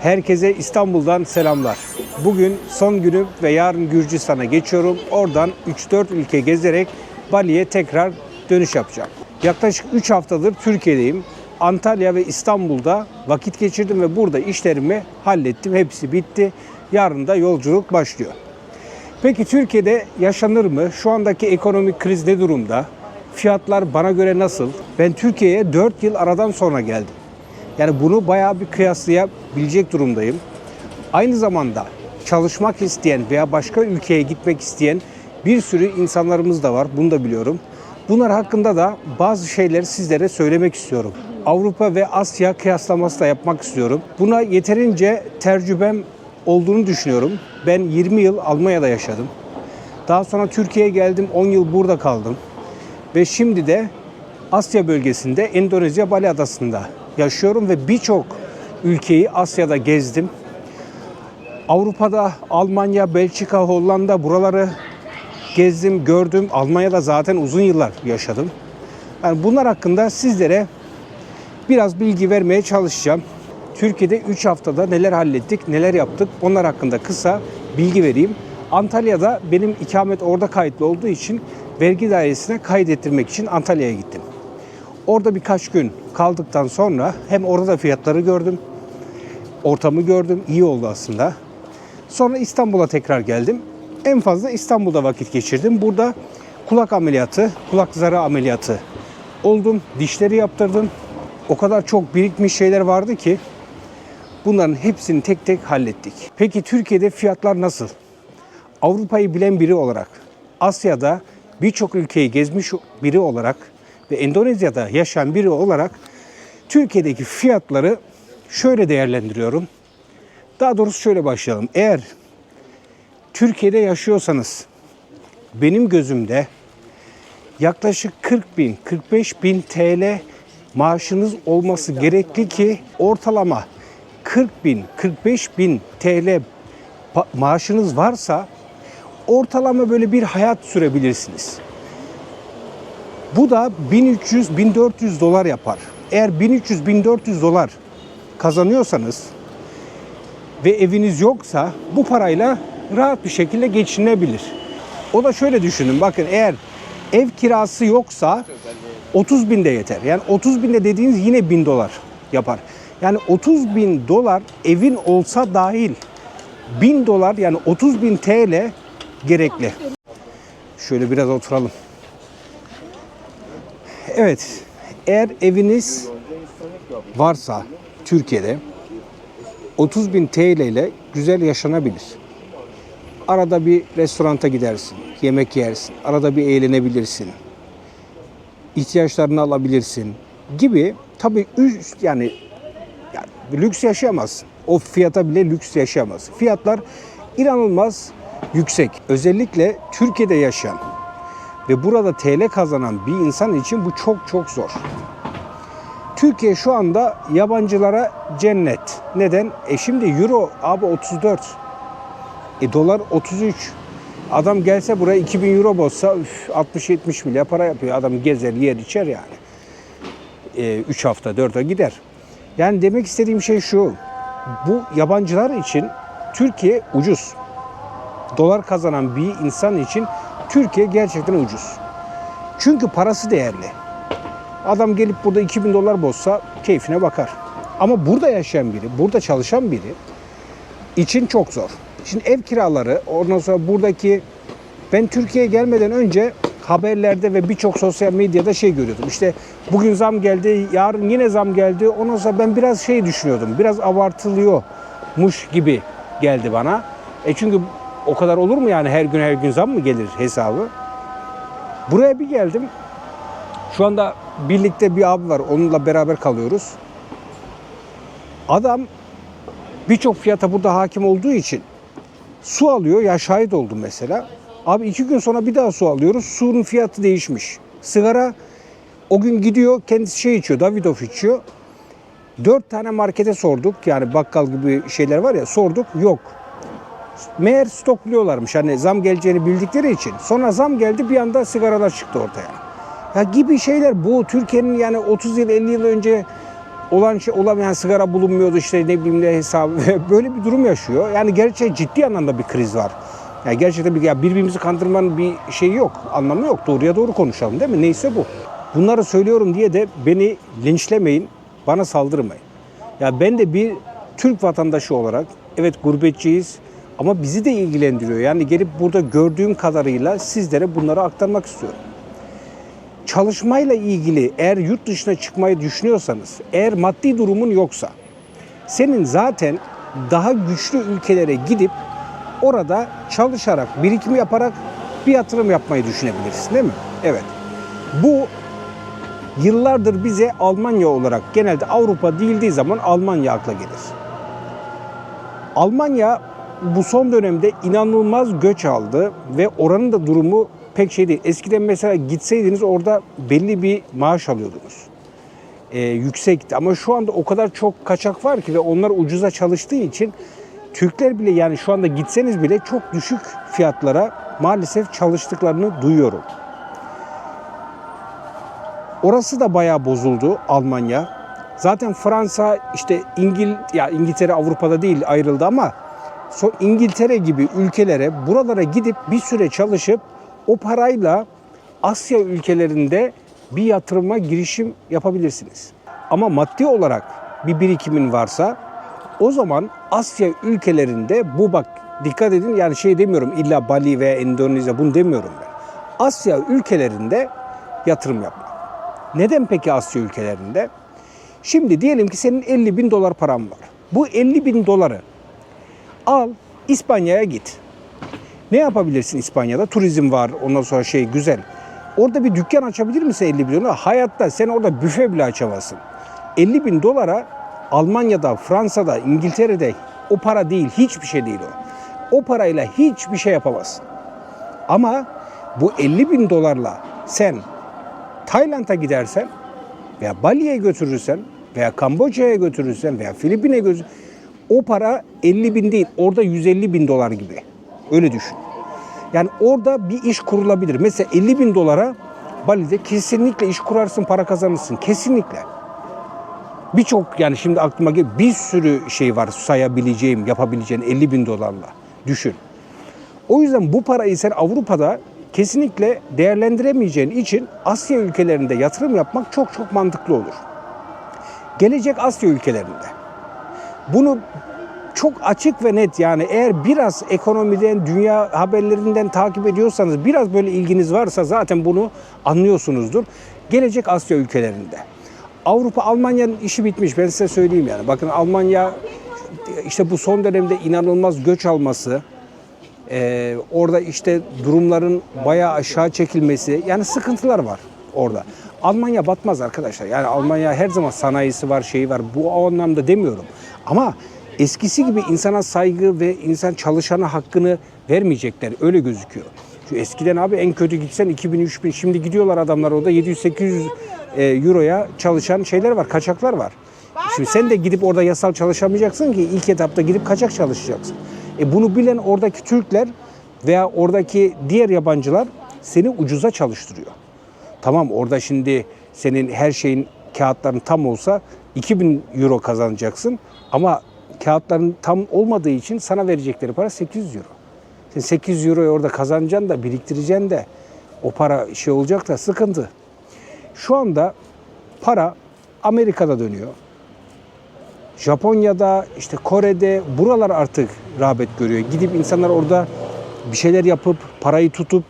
Herkese İstanbul'dan selamlar. Bugün son günüm ve yarın Gürcistan'a geçiyorum. Oradan 3-4 ülke gezerek Bali'ye tekrar dönüş yapacağım. Yaklaşık 3 haftadır Türkiye'deyim. Antalya ve İstanbul'da vakit geçirdim ve burada işlerimi hallettim. Hepsi bitti. Yarın da yolculuk başlıyor. Peki Türkiye'de yaşanır mı? Şu andaki ekonomik kriz ne durumda? Fiyatlar bana göre nasıl? Ben Türkiye'ye 4 yıl aradan sonra geldim. Yani bunu bayağı bir kıyaslayabilecek durumdayım. Aynı zamanda çalışmak isteyen veya başka ülkeye gitmek isteyen bir sürü insanlarımız da var. Bunu da biliyorum. Bunlar hakkında da bazı şeyleri sizlere söylemek istiyorum. Avrupa ve Asya kıyaslaması da yapmak istiyorum. Buna yeterince tecrübem olduğunu düşünüyorum. Ben 20 yıl Almanya'da yaşadım. Daha sonra Türkiye'ye geldim, 10 yıl burada kaldım. Ve şimdi de Asya bölgesinde Endonezya Bali Adası'nda yaşıyorum ve birçok ülkeyi Asya'da gezdim. Avrupa'da Almanya, Belçika, Hollanda buraları gezdim, gördüm. Almanya'da zaten uzun yıllar yaşadım. Yani bunlar hakkında sizlere biraz bilgi vermeye çalışacağım. Türkiye'de 3 haftada neler hallettik, neler yaptık onlar hakkında kısa bilgi vereyim. Antalya'da benim ikamet orada kayıtlı olduğu için vergi dairesine kaydettirmek için Antalya'ya gittim. Orada birkaç gün kaldıktan sonra hem orada da fiyatları gördüm, ortamı gördüm, iyi oldu aslında. Sonra İstanbul'a tekrar geldim. En fazla İstanbul'da vakit geçirdim. Burada kulak ameliyatı, kulak zarı ameliyatı oldum, dişleri yaptırdım. O kadar çok birikmiş şeyler vardı ki bunların hepsini tek tek hallettik. Peki Türkiye'de fiyatlar nasıl? Avrupa'yı bilen biri olarak, Asya'da birçok ülkeyi gezmiş biri olarak ve Endonezya'da yaşayan biri olarak Türkiye'deki fiyatları şöyle değerlendiriyorum. Daha doğrusu şöyle başlayalım. Eğer Türkiye'de yaşıyorsanız benim gözümde yaklaşık 40 bin, 45 bin TL maaşınız olması gerekli ki ortalama 40 bin, 45 bin TL maaşınız varsa ortalama böyle bir hayat sürebilirsiniz. Bu da 1300-1400 dolar yapar. Eğer 1300-1400 dolar kazanıyorsanız ve eviniz yoksa bu parayla rahat bir şekilde geçinebilir. O da şöyle düşünün, bakın eğer ev kirası yoksa 30 bin de yeter. Yani 30 bin de dediğiniz yine 1000 dolar yapar. Yani 30 bin dolar evin olsa dahil 1000 dolar yani 30 bin TL gerekli. Şöyle biraz oturalım. Evet, eğer eviniz varsa Türkiye'de 30 bin TL ile güzel yaşanabilir. Arada bir restoranta gidersin, yemek yersin, arada bir eğlenebilirsin, ihtiyaçlarını alabilirsin gibi. Tabii yani lüks yaşayamazsın. O fiyata bile lüks yaşayamazsın. Fiyatlar inanılmaz yüksek. Özellikle Türkiye'de yaşayan ve burada TL kazanan bir insan için bu çok çok zor. Türkiye şu anda yabancılara cennet. Neden? Şimdi euro abi 34. Dolar 33. Adam gelse buraya 2000 euro bozsa 60-70 milyar para yapıyor. Adam gezer, yer, içer yani. 3 hafta, 4 ay gider. Yani demek istediğim şey şu. Bu yabancılar için Türkiye ucuz. Dolar kazanan bir insan için Türkiye gerçekten ucuz. Çünkü parası değerli. Adam gelip burada 2000 dolar bozsa keyfine bakar. Ama burada yaşayan biri, burada çalışan biri için çok zor. Şimdi ev kiraları, ondan sonra buradaki, ben Türkiye'ye gelmeden önce haberlerde ve birçok sosyal medyada şey görüyordum. İşte bugün zam geldi, yarın yine zam geldi. Ondan sonra ben biraz şey düşünüyordum. Biraz abartılıyormuş gibi geldi bana. Çünkü o kadar olur mu yani her gün zam mı gelir hesabı? Buraya bir geldim. Şu anda birlikte bir abi var. Onunla beraber kalıyoruz. Adam birçok fiyata burada hakim olduğu için su alıyor. Ya şahit oldum mesela. Abi 2 gün sonra bir daha su alıyoruz. Suyun fiyatı değişmiş. Sigara o gün gidiyor kendisi şey içiyor. Davidoff içiyor. 4 tane markete sorduk. Yani bakkal gibi şeyler var ya, sorduk. Yok. Meğer stokluyorlarmış. Hani zam geleceğini bildikleri için. Sonra zam geldi, bir anda sigaralar çıktı ortaya. Ya gibi şeyler bu. Türkiye'nin yani 30 yıl 50 yıl önce olan şey olamayan sigara bulunmuyordu işte ne bileyim ne hesabı böyle bir durum yaşıyor. Yani gerçekten ciddi anlamda bir kriz var. Yani gerçekten birbirimizi kandırmanın bir şeyi yok, anlamı yok. Doğruya doğru konuşalım değil mi? Neyse bu. Bunları söylüyorum diye de beni linçlemeyin, bana saldırmayın. Ya ben de bir Türk vatandaşı olarak evet gurbetçiyiz ama bizi de ilgilendiriyor. Yani gelip burada gördüğüm kadarıyla sizlere bunları aktarmak istiyorum. Çalışmayla ilgili eğer yurt dışına çıkmayı düşünüyorsanız, eğer maddi durumun yoksa, senin zaten daha güçlü ülkelere gidip orada çalışarak, birikim yaparak bir yatırım yapmayı düşünebilirsin değil mi? Evet. Bu yıllardır bize Almanya olarak genelde Avrupa değildiği zaman Almanya akla gelir. Almanya bu son dönemde inanılmaz göç aldı ve oranın da durumu pek şey değil. Eskiden mesela gitseydiniz orada belli bir maaş alıyordunuz. Yüksekti ama şu anda o kadar çok kaçak var ki ve onlar ucuza çalıştığı için Türkler bile yani şu anda gitseniz bile çok düşük fiyatlara maalesef çalıştıklarını duyuyorum. Orası da bayağı bozuldu Almanya. Zaten Fransa işte İngiltere Avrupa'da değil ayrıldı ama İngiltere gibi ülkelere buralara gidip bir süre çalışıp o parayla Asya ülkelerinde bir yatırıma girişim yapabilirsiniz. Ama maddi olarak bir birikimin varsa o zaman Asya ülkelerinde bak dikkat edin yani şey demiyorum illa Bali ve Endonezya bunu demiyorum ben. Asya ülkelerinde yatırım yapmak. Neden peki Asya ülkelerinde? Şimdi diyelim ki senin 50 bin dolar paran var. Bu 50 bin doları al İspanya'ya git. Ne yapabilirsin İspanya'da? Turizm var ondan sonra güzel. Orada bir dükkan açabilir misin 50 bin dolara? Hayatta sen orada büfe bile açamazsın. 50 bin dolara Almanya'da, Fransa'da, İngiltere'de o para değil, hiçbir şey değil o. O parayla hiçbir şey yapamazsın. Ama bu 50 bin dolarla sen Tayland'a gidersen veya Bali'ye götürürsen veya Kamboçya'ya götürürsen veya Filipin'e götürürsen o para 50 bin değil, orada 150 bin dolar gibi. Öyle düşün. Yani orada bir iş kurulabilir. Mesela 50 bin dolara Bali'de kesinlikle iş kurarsın, para kazanırsın. Kesinlikle. Birçok yani şimdi aklıma geliyor bir sürü şey var sayabileceğim, yapabileceğin 50 bin dolarla. Düşün. O yüzden bu parayı sen Avrupa'da kesinlikle değerlendiremeyeceğin için Asya ülkelerinde yatırım yapmak çok çok mantıklı olur. Gelecek Asya ülkelerinde. Bunu çok açık ve net yani eğer biraz ekonomiden, dünya haberlerinden takip ediyorsanız, biraz böyle ilginiz varsa zaten bunu anlıyorsunuzdur. Gelecek Asya ülkelerinde. Avrupa, Almanya'nın işi bitmiş ben size söyleyeyim yani. Bakın Almanya işte bu son dönemde inanılmaz göç alması, orada işte durumların bayağı aşağı çekilmesi yani sıkıntılar var orada. Almanya batmaz arkadaşlar. Yani Almanya her zaman sanayisi var, şeyi var. Bu o anlamda demiyorum. Ama eskisi gibi insana saygı ve insan çalışana hakkını vermeyecekler. Öyle gözüküyor. Çünkü eskiden abi en kötü gitsen 2000-3000 şimdi gidiyorlar adamlar orada 700-800 euroya çalışan şeyler var, kaçaklar var. Şimdi sen de gidip orada yasal çalışamayacaksın ki ilk etapta gidip kaçak çalışacaksın. Bunu bilen oradaki Türkler veya oradaki diğer yabancılar seni ucuza çalıştırıyor. Tamam orada şimdi senin her şeyin kağıtların tam olsa 2000 euro kazanacaksın ama kağıtların tam olmadığı için sana verecekleri para 800 euro. Sen 800 euroyu orada kazanacaksın da biriktireceksin de o para olacak da sıkıntı. Şu anda para Amerika'da dönüyor. Japonya'da, işte Kore'de buralar artık rağbet görüyor. Gidip insanlar orada bir şeyler yapıp, parayı tutup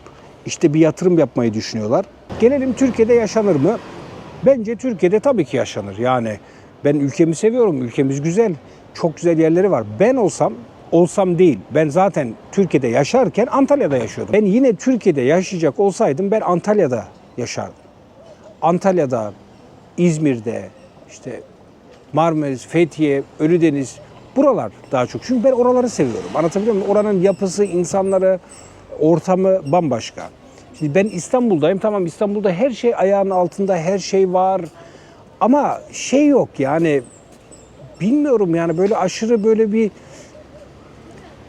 işte bir yatırım yapmayı düşünüyorlar. Gelelim Türkiye'de yaşanır mı? Bence Türkiye'de tabii ki yaşanır. Yani ben ülkemi seviyorum, ülkemiz güzel. Çok güzel yerleri var. Ben olsam değil. Ben zaten Türkiye'de yaşarken Antalya'da yaşıyordum. Ben yine Türkiye'de yaşayacak olsaydım ben Antalya'da yaşardım. Antalya'da, İzmir'de, işte Marmaris, Fethiye, Ölüdeniz buralar daha çok. Çünkü ben oraları seviyorum. Anlatabiliyor muyum? Oranın yapısı, insanları, ortamı bambaşka. Şimdi ben İstanbul'dayım. Tamam İstanbul'da her şey ayağının altında, her şey var. Ama yok yani bilmiyorum yani böyle aşırı böyle bir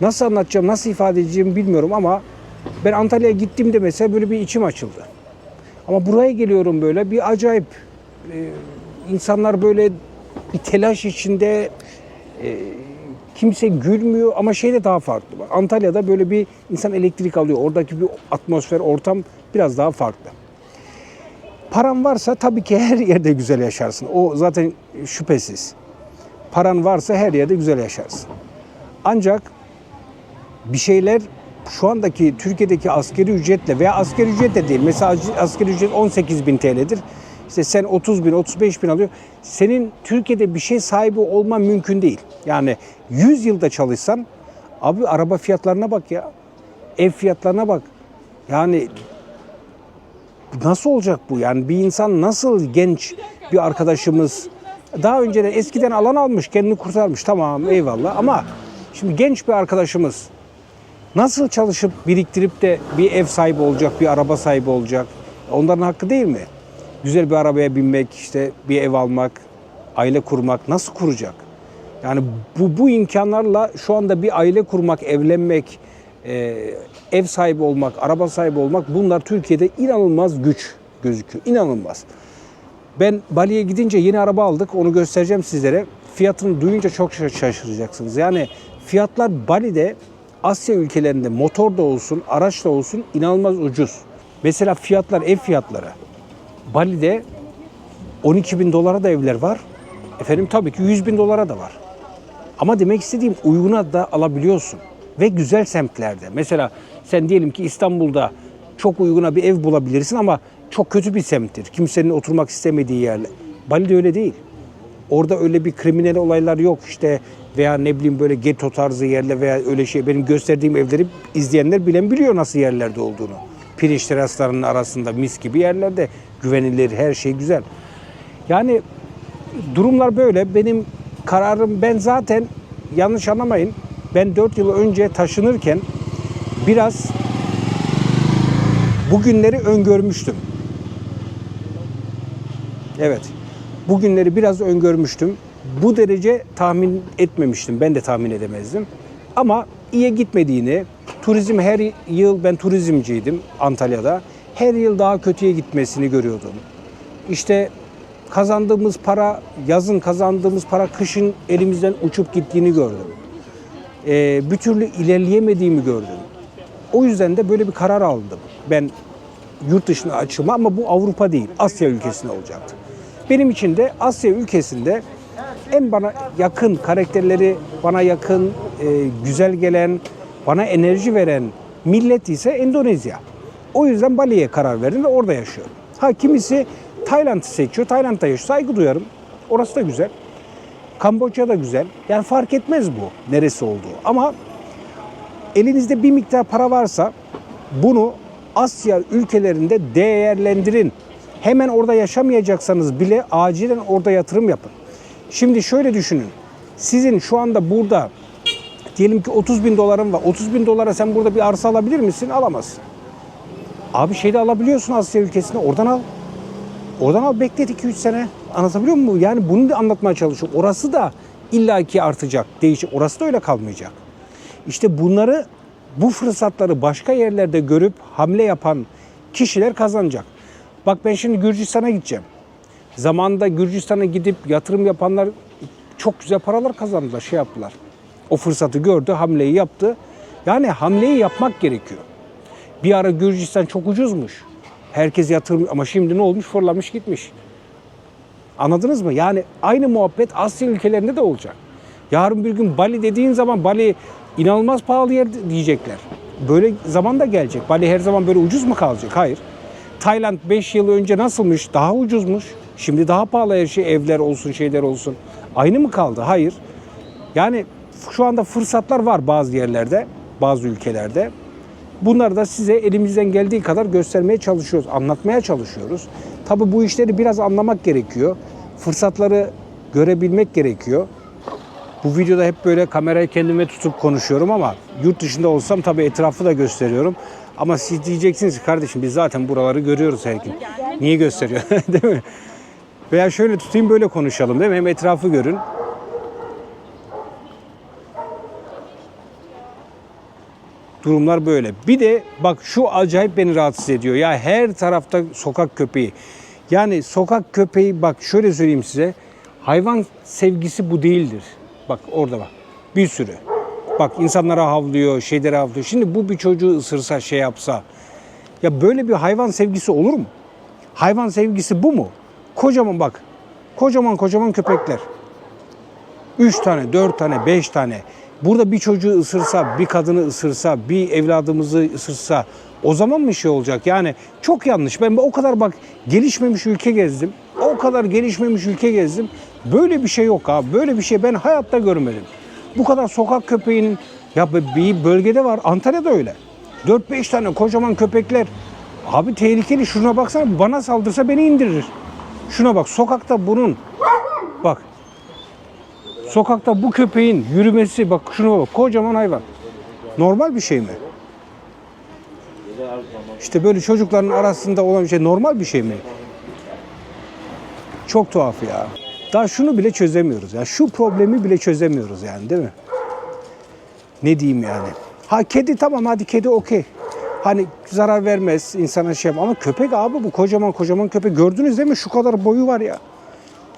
nasıl anlatacağım, nasıl ifade edeceğimi bilmiyorum ama ben Antalya'ya gittiğimde mesela böyle bir içim açıldı. Ama buraya geliyorum böyle bir acayip insanlar böyle bir telaş içinde, kimse gülmüyor ama şey de daha farklı. Antalya'da böyle bir insan elektrik alıyor. Oradaki bir atmosfer, ortam biraz daha farklı. Paran varsa tabii ki her yerde güzel yaşarsın. O zaten şüphesiz. Paran varsa her yerde güzel yaşarsın. Ancak bir şeyler şu andaki Türkiye'deki asgari ücretle veya asgari ücret de değil. Mesela asgari ücret 18.000 TL'dir. İşte sen 30 bin, 35 bin alıyor. Senin Türkiye'de bir şey sahibi olman mümkün değil. Yani 100 yılda çalışsan, abi araba fiyatlarına bak ya. Ev fiyatlarına bak. Yani nasıl olacak bu? Yani bir insan nasıl, genç bir arkadaşımız daha önceden eskiden alan almış, kendini kurtarmış. Tamam, eyvallah, ama şimdi genç bir arkadaşımız nasıl çalışıp biriktirip de bir ev sahibi olacak, bir araba sahibi olacak? Onların hakkı değil mi? Güzel bir arabaya binmek, işte bir ev almak, aile kurmak nasıl kuracak? Yani bu imkanlarla şu anda bir aile kurmak, evlenmek, ev sahibi olmak, araba sahibi olmak, bunlar Türkiye'de inanılmaz güç gözüküyor. İnanılmaz. Ben Bali'ye gidince yeni araba aldık. Onu göstereceğim sizlere. Fiyatını duyunca çok şaşıracaksınız. Yani fiyatlar Bali'de, Asya ülkelerinde motor da olsun, araç da olsun inanılmaz ucuz. Mesela fiyatlar, ev fiyatları. Bali'de 12 bin dolara da evler var. Efendim tabii ki 100 bin dolara da var. Ama demek istediğim, uyguna da alabiliyorsun. Ve güzel semtlerde. Mesela sen diyelim ki İstanbul'da çok uyguna bir ev bulabilirsin ama çok kötü bir semttir. Kimsenin oturmak istemediği yerler. Bali'de öyle değil. Orada öyle bir kriminal olaylar yok işte, veya ne bileyim böyle getto tarzı yerler veya öyle şey. Benim gösterdiğim evleri izleyenler bilen biliyor nasıl yerlerde olduğunu. Pirinç teraslarının arasında mis gibi yerlerde, güvenilir, her şey güzel. Yani durumlar böyle. Benim kararım, ben zaten yanlış anlamayın. Ben 4 yıl önce taşınırken biraz bugünleri öngörmüştüm. Evet, bugünleri biraz öngörmüştüm. Bu derece tahmin etmemiştim. Ben de tahmin edemezdim. Ama iyi gitmediğini, turizm her yıl, ben turizmciydim Antalya'da. Her yıl daha kötüye gitmesini görüyordum. İşte kazandığımız para, yazın kazandığımız para kışın elimizden uçup gittiğini gördüm. Bir türlü ilerleyemediğimi gördüm. O yüzden de böyle bir karar aldım. Ben yurt dışına açılma, ama bu Avrupa değil, Asya ülkesinde olacaktı. Benim için de Asya ülkesinde en bana yakın karakterleri, bana yakın, güzel gelen, bana enerji veren millet ise Endonezya. O yüzden Bali'ye karar verdim ve orada yaşıyorum. Ha, kimisi Tayland'ı seçiyor, Tayland'da yaşıyor. Saygı duyarım. Orası da güzel. Kamboçya da güzel. Yani fark etmez bu neresi olduğu. Ama elinizde bir miktar para varsa bunu Asya ülkelerinde değerlendirin. Hemen orada yaşamayacaksanız bile acilen orada yatırım yapın. Şimdi şöyle düşünün. Sizin şu anda burada diyelim ki 30 bin doların var. 30 bin dolara sen burada bir arsa alabilir misin? Alamazsın. Abi şeyde alabiliyorsun, Asya ülkesinde. Oradan al. Oradan al, beklet 2-3 sene. Anlatabiliyor muyum? Yani bunu da anlatmaya çalışıyorum. Orası da illaki artacak, değişecek. Orası da öyle kalmayacak. İşte bunları, bu fırsatları başka yerlerde görüp hamle yapan kişiler kazanacak. Bak ben şimdi Gürcistan'a gideceğim. Zamanında Gürcistan'a gidip yatırım yapanlar çok güzel paralar kazandılar, şey yaptılar. O fırsatı gördü, hamleyi yaptı. Yani hamleyi yapmak gerekiyor. Bir ara Gürcistan çok ucuzmuş. Herkes yatırım, ama şimdi ne olmuş? Fırlamış gitmiş. Anladınız mı? Yani aynı muhabbet Asya ülkelerinde de olacak. Yarın bir gün Bali dediğin zaman Bali inanılmaz pahalı yer diyecekler. Böyle zaman da gelecek. Bali her zaman böyle ucuz mu kalacak? Hayır. Tayland 5 yıl önce nasılmış? Daha ucuzmuş. Şimdi daha pahalı her şey, evler olsun, şeyler olsun. Aynı mı kaldı? Hayır. Yani şu anda fırsatlar var bazı yerlerde, bazı ülkelerde. Bunları da size elimizden geldiği kadar göstermeye çalışıyoruz, anlatmaya çalışıyoruz. Tabii bu işleri biraz anlamak gerekiyor. Fırsatları görebilmek gerekiyor. Bu videoda hep böyle kamerayı kendime tutup konuşuyorum ama yurt dışında olsam tabii etrafı da gösteriyorum. Ama siz diyeceksiniz ki kardeşim biz zaten buraları görüyoruz her gün. Niye gösteriyor? Değil mi? Veya şöyle tutayım, böyle konuşalım değil mi? Hem etrafı görün. Durumlar böyle. Bir de bak şu acayip beni rahatsız ediyor. Ya her tarafta sokak köpeği. Yani sokak köpeği, bak şöyle söyleyeyim size. Hayvan sevgisi bu değildir. Bak orada bak. Bir sürü. Bak insanlara havlıyor, şeylere havlıyor. Şimdi bu bir çocuğu ısırsa, şey yapsa. Ya böyle bir hayvan sevgisi olur mu? Hayvan sevgisi bu mu? Kocaman bak. Kocaman köpekler. 3 tane, 4 tane, 5 tane. Burada bir çocuğu ısırsa, bir kadını ısırsa, bir evladımızı ısırsa o zaman mı şey olacak? Yani çok yanlış. Ben o kadar bak gelişmemiş ülke gezdim. O kadar gelişmemiş ülke gezdim. Böyle bir şey yok abi. Böyle bir şey ben hayatta görmedim. Bu kadar sokak köpeğinin ya bir bölgede var. Antalya'da öyle. 4-5 tane kocaman köpekler. Abi tehlikeli. Şuna baksana, bana saldırsa beni indirir. Şuna bak, sokakta bunun bak. Sokakta bu köpeğin yürümesi, bak şuna bak, kocaman hayvan. Normal bir şey mi? İşte böyle çocukların arasında olan bir şey normal bir şey mi? Çok tuhaf ya. Daha şunu bile çözemiyoruz ya. Şu problemi bile çözemiyoruz yani, değil mi? Ne diyeyim yani? Ha kedi tamam, hadi kedi okey. Hani zarar vermez insana şey ama köpek abi, bu kocaman köpek. Gördünüz değil mi? Şu kadar boyu var ya.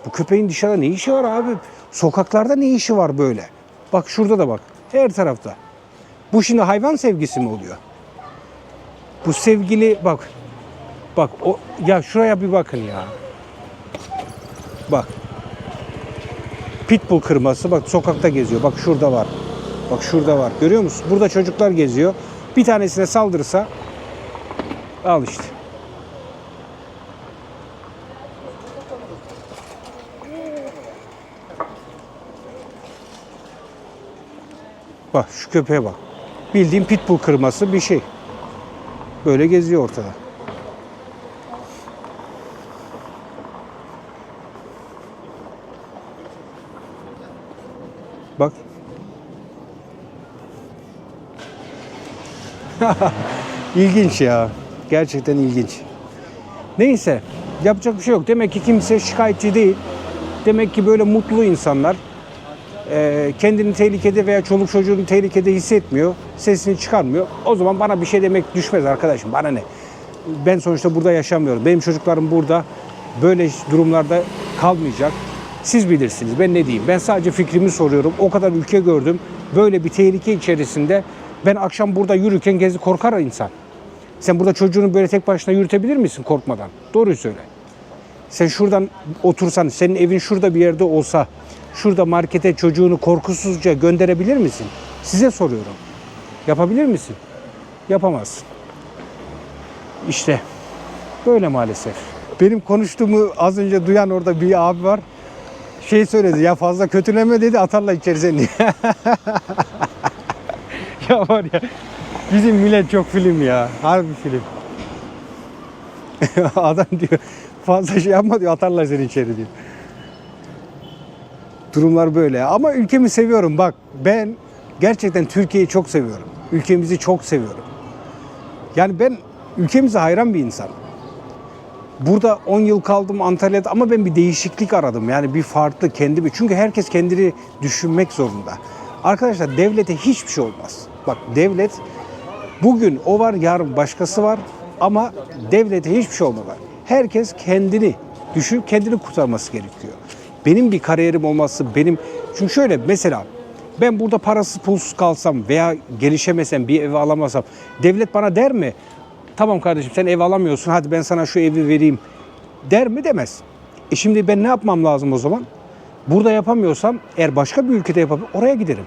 Bu köpeğin dışarıda ne işi var abi? Sokaklarda ne işi var böyle? Bak şurada da bak. Her tarafta. Bu şimdi hayvan sevgisi mi oluyor? Bu sevgili bak. Bak o ya, şuraya bir bakın ya. Bak. Pitbull kırması bak sokakta geziyor. Bak şurada var. Bak şurada var. Görüyor musun? Burada çocuklar geziyor. Bir tanesine saldırırsa al işte. Bak şu köpeğe bak. Bildiğin pitbull kırması bir şey. Böyle geziyor ortada. Bak. İlginç ya. Gerçekten ilginç. Neyse. Yapacak bir şey yok. Demek ki kimse şikayetçi değil. Demek ki böyle mutlu insanlar kendini tehlikede veya çoluk çocuğunu tehlikede hissetmiyor. Sesini çıkarmıyor. O zaman bana bir şey demek düşmez arkadaşım. Bana ne? Ben sonuçta burada yaşamıyorum. Benim çocuklarım burada böyle durumlarda kalmayacak. Siz bilirsiniz. Ben ne diyeyim? Ben sadece fikrimi soruyorum. O kadar ülke gördüm. Böyle bir tehlike içerisinde ben akşam burada yürürken korkar insan. Sen burada çocuğunu böyle tek başına yürütebilir misin korkmadan? Doğruyu söyle. Sen şuradan otursan, senin evin şurada bir yerde olsa, şurada markete çocuğunu korkusuzca gönderebilir misin? Size soruyorum. Yapabilir misin? Yapamazsın. İşte böyle maalesef. Benim konuştuğumu az önce duyan orada bir abi var. Şey söyledi ya, fazla kötüleme dedi, atarla içerisine diye. Ya var ya, bizim millet çok film ya. Harbi film. Adam diyor fazla şey yapma diyor, atarlar seni içeri diyor. Durumlar böyle. Ama ülkemi seviyorum bak. Ben gerçekten Türkiye'yi çok seviyorum. Ülkemizi çok seviyorum. Yani ben ülkemize hayran bir insanım. Burada 10 yıl kaldım Antalya'da ama ben bir değişiklik aradım. Yani bir farklı kendimi. Çünkü herkes kendini düşünmek zorunda. Arkadaşlar devlete hiçbir şey olmaz. Bak devlet bugün o var, yarın başkası var ama devlete hiçbir şey olmaz. Herkes kendini düşünüp kendini kurtarması gerekiyor. Benim bir kariyerim olması, çünkü şöyle mesela ben burada parasız pulsuz kalsam veya gelişemesem, bir ev alamasam devlet bana der mi? Tamam kardeşim sen ev alamıyorsun, hadi ben sana şu evi vereyim der mi? Demez. Şimdi ben ne yapmam lazım o zaman? Burada yapamıyorsam eğer başka bir ülkede yapabilirim, oraya giderim.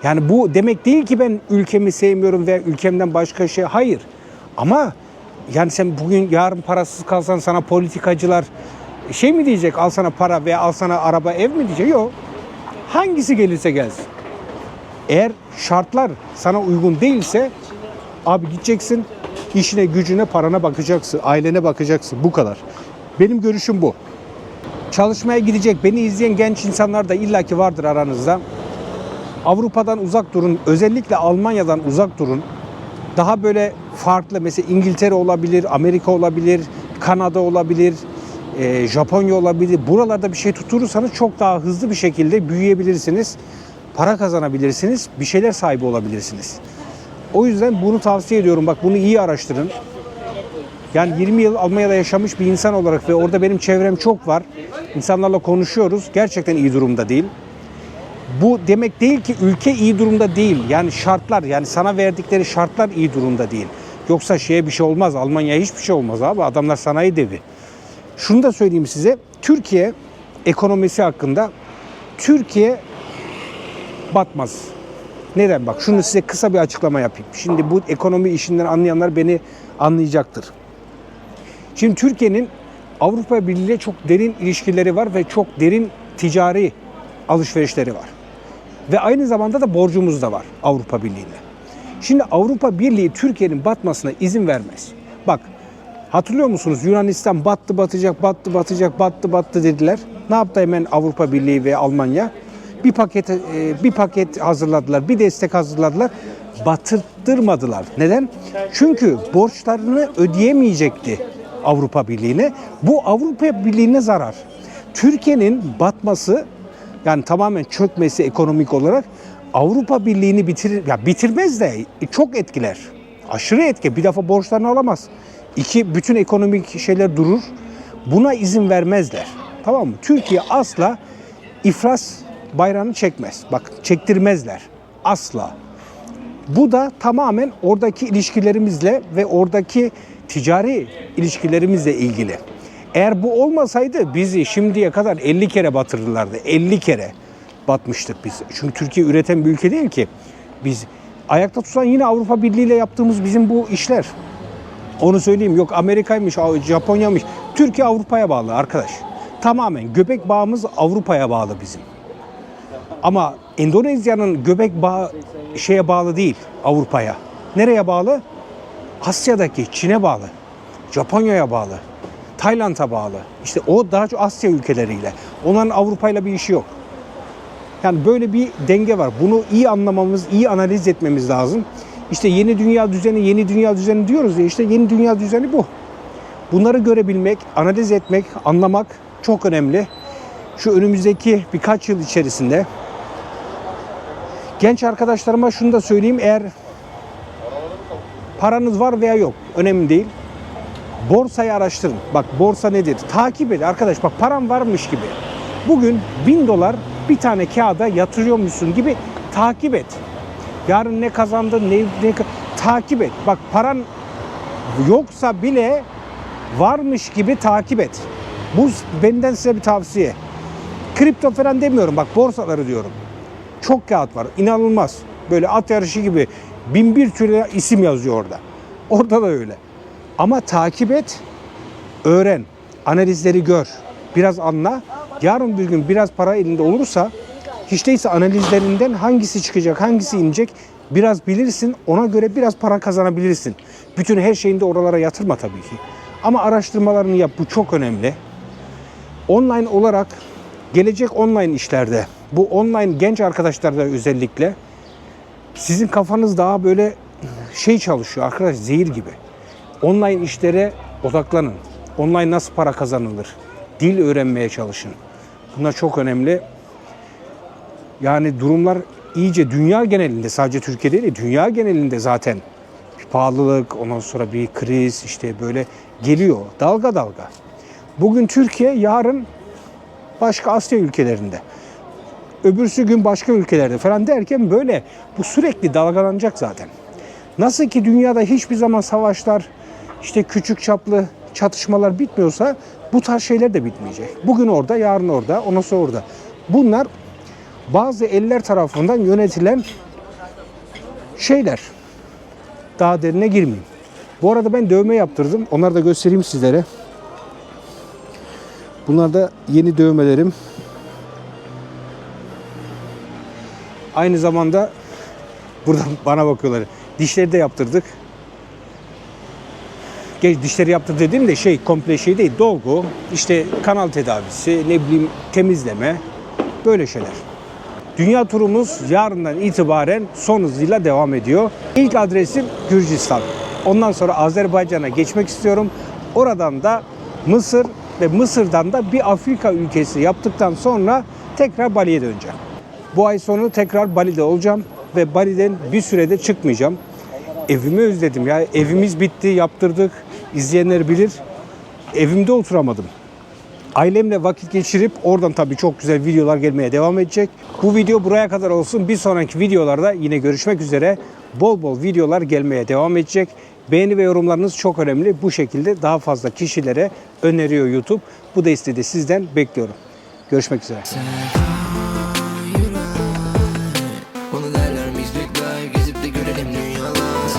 Yani bu demek değil ki ben ülkemi sevmiyorum veya ülkemden başka şey. Hayır. Ama yani sen bugün yarın parasız kalsan sana politikacılar şey mi diyecek? Al sana para veya al sana araba, ev mi diyecek? Yok. Hangisi gelirse gelsin. Eğer şartlar sana uygun değilse abi gideceksin, işine, gücüne, parana bakacaksın, ailene bakacaksın. Bu kadar. Benim görüşüm bu. Çalışmaya gidecek, beni izleyen genç insanlar da illaki vardır aranızda. Avrupa'dan uzak durun, özellikle Almanya'dan uzak durun. Daha böyle farklı, mesela İngiltere olabilir, Amerika olabilir, Kanada olabilir, Japonya olabilir. Buralarda bir şey tutturursanız çok daha hızlı bir şekilde büyüyebilirsiniz. Para kazanabilirsiniz, bir şeyler sahibi olabilirsiniz. O yüzden bunu tavsiye ediyorum. Bak bunu iyi araştırın. Yani 20 yıl Almanya'da yaşamış bir insan olarak ve orada benim çevrem çok var. İnsanlarla konuşuyoruz. Gerçekten iyi durumda değil. Bu demek değil ki ülke iyi durumda değil. Yani şartlar, yani sana verdikleri şartlar iyi durumda değil. Yoksa bir şey olmaz. Almanya hiçbir şey olmaz abi. Adamlar sanayi devi. Şunu da söyleyeyim size. Türkiye ekonomisi hakkında Türkiye batmaz. Neden? Bak şunu size kısa bir açıklama yapayım. Şimdi bu ekonomi işinden anlayanlar beni anlayacaktır. Şimdi Türkiye'nin Avrupa Birliği ile çok derin ilişkileri var ve çok derin ticari alışverişleri var. Ve aynı zamanda da borcumuz da var Avrupa Birliği'ne. Şimdi Avrupa Birliği Türkiye'nin batmasına izin vermez. Bak, hatırlıyor musunuz? Yunanistan battı batacak, battı batacak, battı battı dediler. Ne yaptı hemen Avrupa Birliği ve Almanya? Bir paket hazırladılar, bir destek hazırladılar. Batırtmadılar. Neden? Çünkü borçlarını ödeyemeyecekti Avrupa Birliği'ne. Bu Avrupa Birliği'ne zarar. Türkiye'nin batması, yani tamamen çökmesi ekonomik olarak Avrupa Birliği'ni bitirmez de çok etkiler. Aşırı etki. Bir defa borçlarını alamaz. İki, bütün ekonomik şeyler durur. Buna izin vermezler. Tamam mı? Türkiye asla iflas bayrağını çekmez. Bak, çektirmezler. Asla. Bu da tamamen oradaki ilişkilerimizle ve oradaki ticari ilişkilerimizle ilgili. Eğer bu olmasaydı bizi şimdiye kadar 50 kere batırırlardı. 50 kere batmıştık biz. Çünkü Türkiye üreten bir ülke değil ki. Biz ayakta tutan yine Avrupa Birliği ile yaptığımız bizim bu işler. Onu söyleyeyim. Yok Amerika'ymış, Japonya'mış. Türkiye Avrupa'ya bağlı arkadaş. Tamamen göbek bağımız Avrupa'ya bağlı bizim. Ama Endonezya'nın göbek bağı bağlı değil, Avrupa'ya. Nereye bağlı? Asya'daki, Çin'e bağlı. Japonya'ya bağlı. Tayland'a bağlı. İşte o daha çok Asya ülkeleriyle. Onların Avrupa'yla bir işi yok. Yani böyle bir denge var. Bunu iyi anlamamız, iyi analiz etmemiz lazım. İşte yeni dünya düzeni, yeni dünya düzeni diyoruz ya, işte yeni dünya düzeni bu. Bunları görebilmek, analiz etmek, anlamak çok önemli. Şu önümüzdeki birkaç yıl içerisinde genç arkadaşlarıma şunu da söyleyeyim. Eğer paranız var veya yok, önemli değil. Borsayı araştırın. Bak, borsa nedir? Takip edin arkadaş. Bak, param varmış gibi. Bugün $1000 bir tane kağıda yatırıyormuşsun gibi takip et. Yarın ne kazandın, takip et. Bak, paran yoksa bile varmış gibi takip et. Bu benden size bir tavsiye. Kripto falan demiyorum. Bak, borsaları diyorum. Çok kağıt var. İnanılmaz. Böyle at yarışı gibi 1001 türlü isim yazıyor orada. Orada da öyle. Ama takip et, öğren, analizleri gör, biraz anla. Yarın bir gün biraz para elinde olursa, hiç değilse analizlerinden hangisi çıkacak, hangisi inecek biraz bilirsin. Ona göre biraz para kazanabilirsin. Bütün her şeyini de oralara yatırma tabii ki. Ama araştırmalarını yap, bu çok önemli. Online olarak, gelecek online işlerde, bu online genç arkadaşlarda özellikle sizin kafanız daha böyle çalışıyor arkadaş, zehir gibi. Online işlere odaklanın. Online nasıl para kazanılır? Dil öğrenmeye çalışın. Bunlar çok önemli. Yani durumlar iyice dünya genelinde, sadece Türkiye değil, dünya genelinde zaten bir pahalılık, ondan sonra bir kriz işte böyle geliyor dalga dalga. Bugün Türkiye, yarın başka Asya ülkelerinde, öbürsü gün başka ülkelerde falan derken böyle bu sürekli dalgalanacak zaten. Nasıl ki dünyada hiçbir zaman savaşlar, işte küçük çaplı çatışmalar bitmiyorsa bu tarz şeyler de bitmeyecek. Bugün orada, yarın orada, ondan sonra orada. Bunlar bazı eller tarafından yönetilen şeyler. Daha derine girmeyeyim. Bu arada ben dövme yaptırdım. Onları da göstereyim sizlere. Bunlar da yeni dövmelerim. Aynı zamanda buradan bana bakıyorlar. Dişleri de yaptırdık. Dişleri yaptır dediğim de komple değil. Dolgu, işte kanal tedavisi, ne bileyim temizleme, böyle şeyler. Dünya turumuz yarından itibaren son hızıyla devam ediyor. İlk adresim Gürcistan. Ondan sonra Azerbaycan'a geçmek istiyorum. Oradan da Mısır ve Mısır'dan da bir Afrika ülkesi yaptıktan sonra tekrar Bali'ye döneceğim. Bu ay sonu tekrar Bali'de olacağım ve Bali'den bir sürede çıkmayacağım. Evimi özledim ya. Evimiz bitti, yaptırdık. İzleyenler bilir. Evimde oturamadım. Ailemle vakit geçirip oradan tabii çok güzel videolar gelmeye devam edecek. Bu video buraya kadar olsun. Bir sonraki videolarda yine görüşmek üzere. Bol bol videolar gelmeye devam edecek. Beğeni ve yorumlarınız çok önemli. Bu şekilde daha fazla kişilere öneriyor YouTube. Bu desteği de sizden bekliyorum. Görüşmek üzere. Bana derler miyiz bekler, gezip de görelim dünyalar.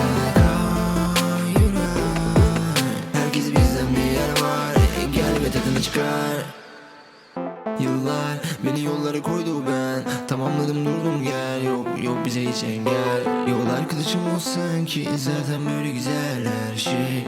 Herkes bizden bir yer var, gel ve tadını çıkar. Yıllar beni yollara koydu, ben tamamladım durdum gel. Yok bize hiç engel. Yol arkadaşım olsan ki zaten böyle güzel her şey.